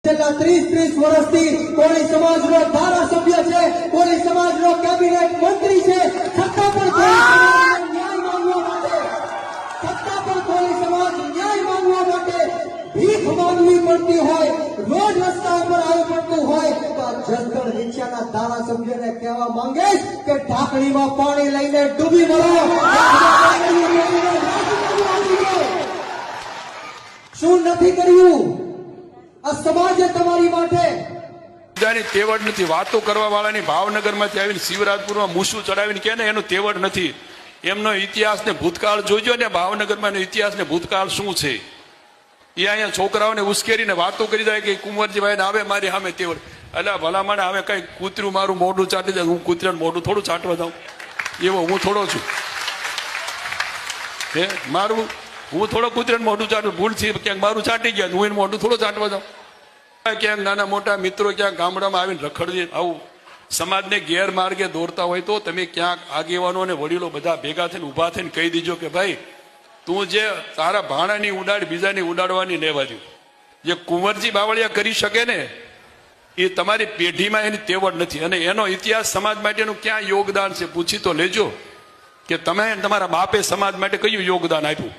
છેલ્લા 30 વર્ષથી કોળી સમાજનો ધારાસભ્ય છે, કોળી સમાજનો કેબિનેટ મંત્રી છે, છતાં પણ કોળી સમાજ ન્યાય માંગવા માટે ભીખ માંગવી પડતી હોય, રોજ રસ્તા ઉપર આવવું પડતું હોય તો આ જસદણ રિક્ષાના ધારાસભ્યને કહેવા માંગે કે ઢાંકણીમાં પાણી લઈને ડૂબી મળો। શું નથી કર્યું આ સમાજે તમારી માટે? તેવડ નથી વાતો કરવા વાળાની ભાવનગરમાંથી આવીને શિવરાજપુરમાં મૂસું ચડાવીને કે ને એનું તેવડ નથી। એમનો ઇતિહાસ ને ભૂતકાળ જોઈજો ને, ભાવનગરમાં ઇતિહાસ ને ભૂતકાળ શું છે એ અહીંયા છોકરાઓને ઉશ્કેરીને વાતો કરી જાય કે કુંવરજીભાઈ આવે મારી સામે તેવડ। એટલે ભલામણ હવે કઈ કૂતરું મારું મોઢું ચાટી જાય, હું કૂતરાનું મોઢું થોડું ચાટવા જાઉં? એવો હું થોડો છું હે? મારું હું થોડો કૂતરાનું મોઢું ચાટું, ભૂલથી ક્યાંક મારું ચાટી ગયા, હું એનું મોઢું થોડું ચાટવા જાઉં? ક્યાંક નાના મોટા મિત્રો ક્યાંક ગામડામાં આવીને રખડવી આવું સમાજને ગેરમાર્ગે દોરતા હોય તો તમે ક્યાંક આગેવાનો અને વડીલો બધા ભેગા થઈને ઉભા થઈને કહી દીજો કે ભાઈ તું જે તારા ભાણાની ઉડાડ બીજાની ઉડાડવાની લેવા દઉં, જે કુંવરજી બાવળિયા કરી શકે ને એ તમારી પેઢીમાં એની તેવડ નથી। અને એનો ઇતિહાસ સમાજ માટેનું ક્યાં યોગદાન છે પૂછી તો લેજો કે તમે તમારા બાપે સમાજ માટે કયું યોગદાન આપ્યું।